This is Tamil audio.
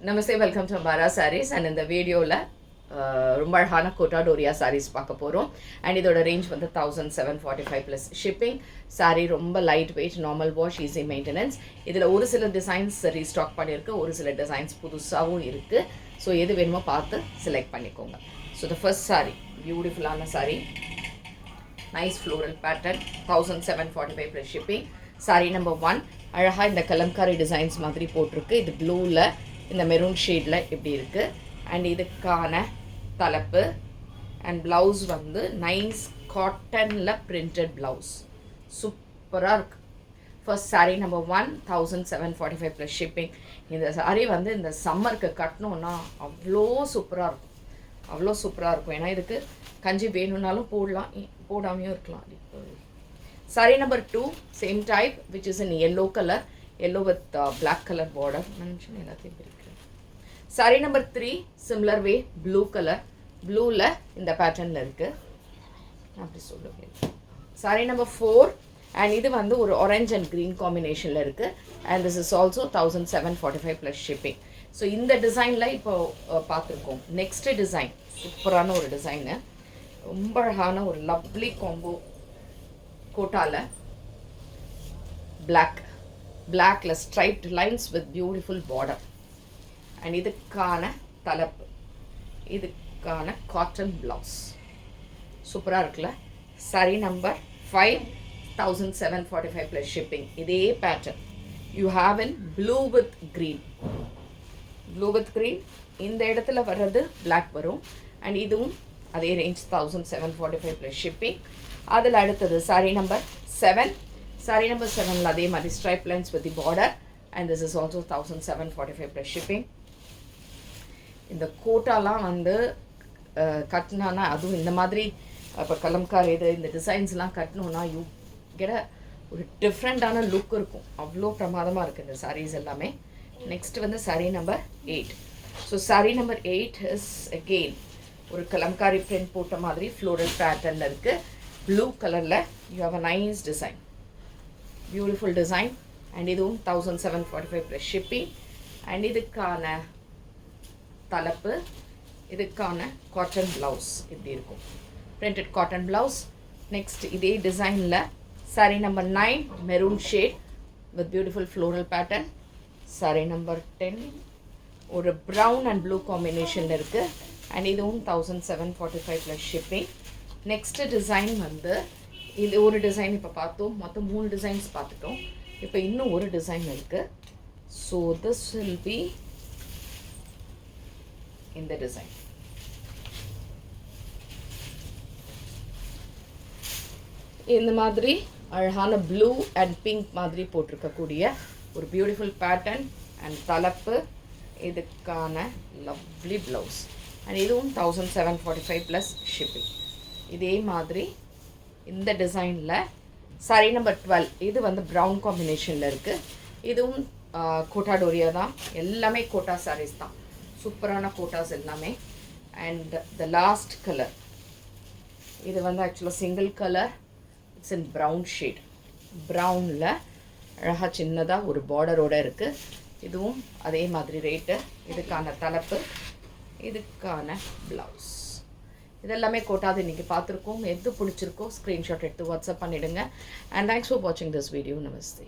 Namaste, welcome to Ambara Sarees. And இந்த வீடியோவில் ரொம்ப அழகான கோட்டா டோரியா சாரீஸ் பார்க்க போகிறோம். அண்ட் இதோட ரேஞ்ச் வந்து 1745 ப்ளஸ் ஷிப்பிங். சாரீ ரொம்ப light weight, normal wash, easy maintenance. இதில் ஒரு சில டிசைன்ஸ் ரீஸ்டாக் பண்ணியிருக்கு, ஒரு சில டிசைன்ஸ் புதுசாகவும் இருக்குது. ஸோ எது வேணுமோ பார்த்து செலக்ட் பண்ணிக்கோங்க. ஸோ த ஃபர்ஸ்ட் சாரீ, பியூட்டிஃபுல்லான sari, nice floral pattern, 1745 plus shipping. Sari number 1 அழகாக இந்த கலம்காரி டிசைன்ஸ் மாதிரி போட்டிருக்கு. இது ப்ளூவில் இந்த மெரூன் ஷேடில் இப்படி இருக்குது. அண்ட் இதுக்கான தலைப்பு அண்ட் ப்ளவுஸ் வந்து நைஸ் காட்டனில் பிரிண்டட் ப்ளவுஸ், சூப்பராக இருக்குது. First sari number 1 1745 plus shipping. இந்த சாரீ வந்து இந்த சம்மருக்கு கட்டணுன்னா அவ்வளோ சூப்பராக இருக்கும், அவ்வளோ சூப்பராக இருக்கும். ஏன்னா இதுக்கு கஞ்சி வேணும்னாலும் போடலாம், போடாமையும் இருக்கலாம். Sari number 2 same type, which is in yellow colour, yellow with black color border. mention எல்லாத்தையும் பிரிக்கிறேன். சாரீ நம்பர் 3 சிமிலர் வே, ப்ளூ கலர், ப்ளூவில் இந்த பேட்டர்னில் இருக்குது. அப்படி சொல்லுவேன். சாரீ நம்பர் 4 அண்ட் இது வந்து ஒரு ஆரஞ்ச் அண்ட் க்ரீன் காம்பினேஷனில் இருக்குது. And this is also 1745 plus shipping. So இந்த டிசைனில் இப்போ பார்த்துருக்கோம். நெக்ஸ்ட்டு டிசைன் சூப்பரான ஒரு டிசைனு, ரொம்ப அழகான ஒரு லவ்லி காம்போ. கோட்டால பிளாக்ல striped lines with beautiful border. And இதுக்கான தலைப்பு, இதுக்கான காட்டன் ப்ளவுஸ் சூப்பராக இருக்குல்ல. Sari number 5 1745 plus shipping. இதே pattern you have in blue with green, blue with green. இந்த இடத்துல வர்றது பிளாக் வரும். அண்ட் இதுவும் அதே ரேஞ்ச் 1745 ப்ளஸ் ஷிப்பிங். அதில் அடுத்தது சாரீ நம்பர் 7. சாரீ நம்பர் 7ல் அதே மாதிரி stripe lines with the border. And this is also 1745 plus shipping. இந்த கோட்டாலாம் வந்து கட்டினானா, அதுவும் இந்த மாதிரி இப்போ கலம்காரி இது இந்த டிசைன்ஸ்லாம் கட்டணுன்னா யூ கெட் ஒரு டிஃப்ரெண்ட்டான லுக் இருக்கும். அவ்வளோ பிரமாதமாக இருக்குது இந்த சாரீஸ் எல்லாமே. நெக்ஸ்ட் வந்து sari number 8. So sari number 8 is again ஒரு கலம்காரி பிரிண்ட் போட்ட மாதிரி ஃப்ளோரல் பேட்டர்னில் இருக்குது. ப்ளூ கலரில் you have a nice design, beautiful design. And இதுவும் 1745 ப்ளஸ் ஷிப்பிங். அண்ட் இதுக்கான தலைப்பு, இதுக்கான காட்டன் ப்ளவுஸ் இப்படி இருக்கும், பிரிண்டட் காட்டன் ப்ளவுஸ். நெக்ஸ்ட் இதே டிசைனில் sari number 9 maroon shade with beautiful floral pattern. Sari number 10 ஒரு ப்ரௌன் அண்ட் ப்ளூ காம்பினேஷனில் இருக்குது. அண்ட் இதுவும் 1745 ப்ளஸ் ஷிப்பிங். நெக்ஸ்ட்டு டிசைன் வந்து இது ஒரு டிசைன் இப்போ பார்த்தோம், மொத்தம் 3 டிசைன்ஸ் பார்த்துட்டோம். இப்போ இன்னும் ஒரு டிசைன் இருக்குது. ஸோ திஸ் வில் பி இந்த டிசைன். இந்த மாதிரி அழகான ப்ளூ அண்ட் பிங்க் மாதிரி போட்டிருக்கக்கூடிய ஒரு பியூட்டிஃபுல் பேட்டர்ன் அண்ட் தலைப்பு, இதுக்கான லவ்லி ப்ளவுஸ். அண்ட் இதுவும் 1745 ப்ளஸ் ஷிப்பிங். இதே மாதிரி இந்த டிசைனில் சாரீ நம்பர் 12 இது வந்து ப்ரௌன் காம்பினேஷனில் இருக்குது. இதுவும் கோட்டா டோரியா தான், எல்லாமே கோட்டா சாரீஸ் தான், சூப்பரான கோட்டாஸ் எல்லாமே. அண்ட் த லாஸ்ட் கலர் இது வந்து ஆக்சுவலாக single colour, it's in brown shade. ப்ரௌனில் அழகாக சின்னதாக ஒரு பார்டரோடு இருக்குது. இதுவும் அதே மாதிரி ரேட்டு. இதுக்கான தலைப்பு, இதுக்கான ப்ளவுஸ், இதெல்லாமே கோட்டாது இன்றைக்கி பார்த்துருக்கோம். எது பிடிச்சிருக்கோ ஸ்க்ரீன்ஷாட் எடுத்து வாட்ஸ்அப் பண்ணிவிடுங்க. அண்ட் தேங்க்ஸ் ஃபார் வாட்சிங் திஸ் வீடியோ. நமஸ்தே.